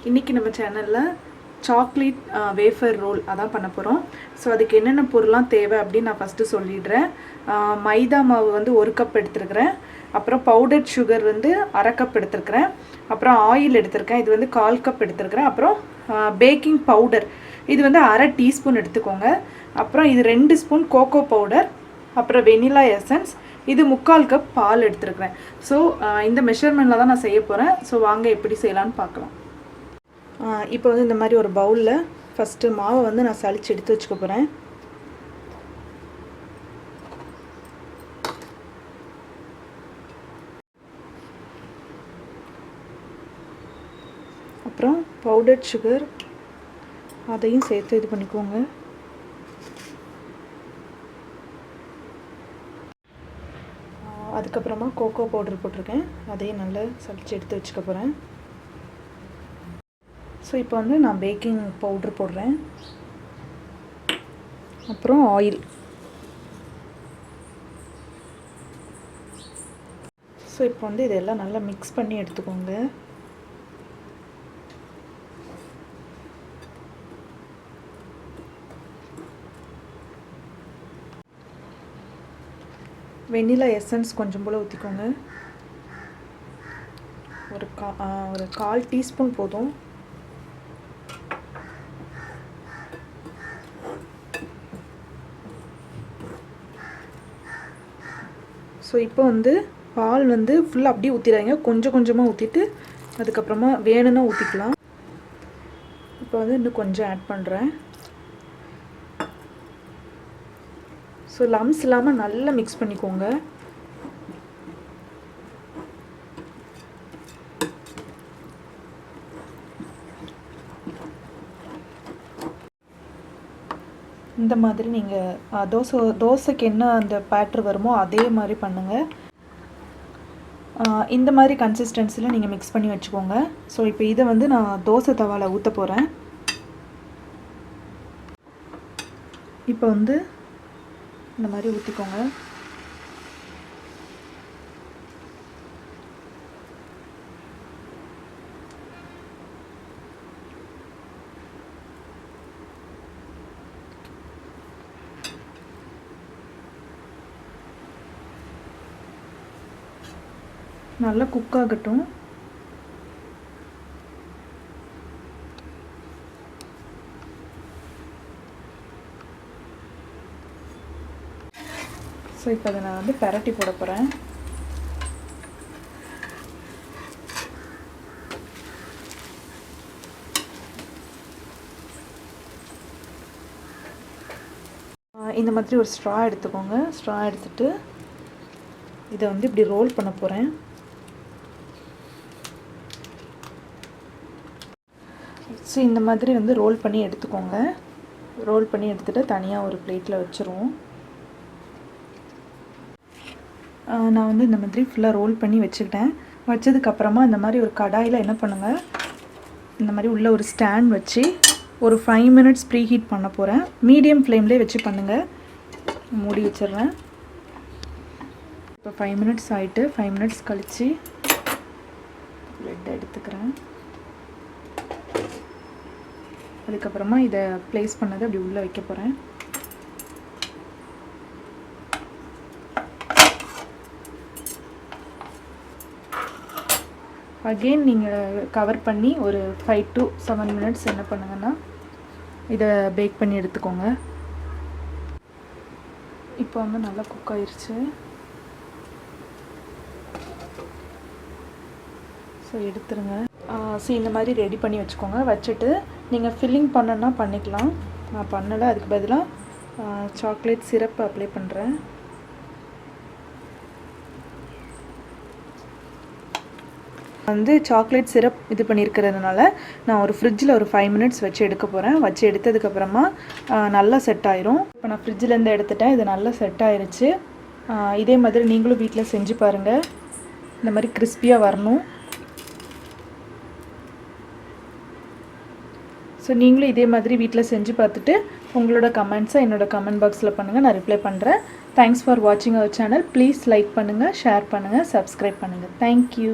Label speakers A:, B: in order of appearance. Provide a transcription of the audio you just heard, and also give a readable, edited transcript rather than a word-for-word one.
A: இன்றைக்கி நம்ம சேனலில் சாக்லேட் வேஃபர் ரோல் அதான் பண்ண போகிறோம். ஸோ அதுக்கு என்னென்ன பொருள்லாம் தேவை அப்படின்னு நான் ஃபஸ்ட்டு சொல்லிடுறேன். மைதா மாவு வந்து 1 கப் எடுத்துருக்கிறேன். அப்புறம் பவுடர் சுகர் வந்து 1/2 கப் எடுத்துருக்கிறேன். அப்புறம் ஆயில் எடுத்திருக்கேன், இது வந்து 1/4 கப் எடுத்துருக்கிறேன். அப்புறம் பேக்கிங் பவுடர் இது வந்து 1/2 டீஸ்பூன் எடுத்துக்கோங்க. அப்புறம் இது 2 ஸ்பூன் கோகோ பவுடர், அப்புறம் வெனிலா எசன்ஸ், இது 3/4 கப் பால் எடுத்துருக்கிறேன். ஸோ இந்த மெஷர்மெண்ட்டில் தான் நான் செய்ய போகிறேன். ஸோ வாங்க எப்படி செய்யலான்னு பார்க்கலாம். இப்போ வந்து இந்த மாதிரி ஒரு பவுலில் ஃபஸ்ட்டு மாவை வந்து நான் சளிச்சு எடுத்து வச்சுக்க போகிறேன். அப்புறம் பவுடர் சுகர் அதையும் சேர்த்து இது பண்ணிக்கோங்க. அதுக்கப்புறமா கோகோ பவுடர் போட்டிருக்கேன், அதையும் நல்லா சளிச்சு எடுத்து வச்சுக்க போகிறேன். ஸோ இப்போ வந்து நான் பேக்கிங் பவுடர் போடுறேன். அப்புறம் ஆயில். ஸோ இப்போ வந்து இதெல்லாம் நல்லா மிக்ஸ் பண்ணி எடுத்துக்கோங்க. வெனிலா எசன்ஸ் கொஞ்சம் போல் ஊற்றிக்கோங்க. ஒரு 1/4 டீஸ்பூன் போதும். ஸோ இப்போ வந்து பால் வந்து ஃபுல்லாக அப்படியே ஊற்றிடாதீங்க, கொஞ்சம் கொஞ்சமாக ஊற்றிட்டு அதுக்கப்புறமா வேணும்னா ஊற்றிக்கலாம். இப்போ வந்து இன்னும் கொஞ்சம் ஆட் பண்ணுறேன். ஸோ லம்ஸ் இல்லாமல் நல்லா மிக்ஸ் பண்ணிக்கோங்க. இந்த மாதிரி நீங்கள் தோசைக்கு என்ன அந்த பேட்டர் வருமோ அதே மாதிரி பண்ணுங்கள். இந்த மாதிரி கன்சிஸ்டன்சியில் நீங்கள் மிக்ஸ் பண்ணி வச்சுக்கோங்க. ஸோ இப்போ இதை வந்து நான் தோசை தவாவில் ஊற்ற போகிறேன். இப்போ வந்து இந்த மாதிரி ஊற்றிக்கோங்க. நல்லா குக் ஆகட்டும். ஸோ இப்போ அதை நான் வந்து பெரட்டி போட போகிறேன். இந்த மாதிரி ஒரு ஸ்ட்ரா எடுத்துக்கோங்க. ஸ்ட்ரா எடுத்துட்டு இதை வந்து இப்படி ரோல் பண்ண போகிறேன். ஸோ இந்த மாதிரி வந்து ரோல் பண்ணி எடுத்துக்கோங்க. ரோல் பண்ணி எடுத்துகிட்டு தனியாக ஒரு பிளேட்டில் வச்சுருவோம். நான் வந்து இந்த மாதிரி ஃபுல்லாக ரோல் பண்ணி வச்சுக்கிட்டேன். வச்சதுக்கப்புறமா இந்த மாதிரி ஒரு கடாயில் என்ன பண்ணுங்கள், இந்த மாதிரி உள்ள ஒரு ஸ்டாண்ட் வச்சு ஒரு 5 மினிட்ஸ் ப்ரீ ஹீட் பண்ண போகிறேன். மீடியம் ஃப்ளேம்லேயே வச்சு பண்ணுங்கள். மூடி வச்சிடுறேன். இப்போ 5 மினிட்ஸ் ஆகிட்டு 5 மினிட்ஸ் கழித்து ப்ரெட் எடுத்துக்கிறேன். அதுக்கப்புறமா இதை ப்ளேஸ் பண்ணதை அப்படி உள்ளே வைக்க போகிறேன். அகெயின் நீங்கள் கவர் பண்ணி ஒரு 5 to 7 மினிட்ஸ் என்ன பண்ணுங்கன்னா இதை பேக் பண்ணி எடுத்துக்கோங்க. இப்போ வந்து நல்லா குக் ஆயிடுச்சு. ஸோ எடுத்துருங்க. ஸோ இந்த மாதிரி ரெடி பண்ணி வச்சுக்கோங்க. வச்சுட்டு நீங்கள் ஃபில்லிங் பண்ணணுன்னா பண்ணிக்கலாம். நான் பண்ணலை, அதுக்கு பதிலாக சாக்லேட் சிரப் அப்ளை பண்ணுறேன். வந்து சாக்லேட் சிரப் இது பண்ணியிருக்கிறதுனால நான் ஒரு ஃப்ரிட்ஜில் ஒரு 5 மினிட்ஸ் வச்சு எடுக்க போகிறேன். வச்சு எடுத்ததுக்கப்புறமா நல்லா செட் ஆயிரும். இப்போ நான் ஃப்ரிட்ஜிலேருந்து எடுத்துட்டேன். இது நல்லா செட் ஆயிருச்சு. இதே மாதிரி நீங்களும் வீட்டில் செஞ்சு பாருங்கள். இந்த மாதிரி கிறிஸ்பியாக வரணும். ஸோ நீங்களும் இதே மாதிரி வீட்டில் செஞ்சு பார்த்துட்டு உங்களோட கமெண்ட்ஸை என்னோட கமெண்ட் பாக்ஸில் பண்ணுங்கள், நான் ரிப்ளை பண்ணுறேன். தேங்க்ஸ் ஃபார் வாட்சிங் அவர் சேனல். ப்ளீஸ் லைக் பண்ணுங்கள், ஷேர் பண்ணுங்கள், சப்ஸ்கிரைப் பண்ணுங்கள். தேங்க்யூ.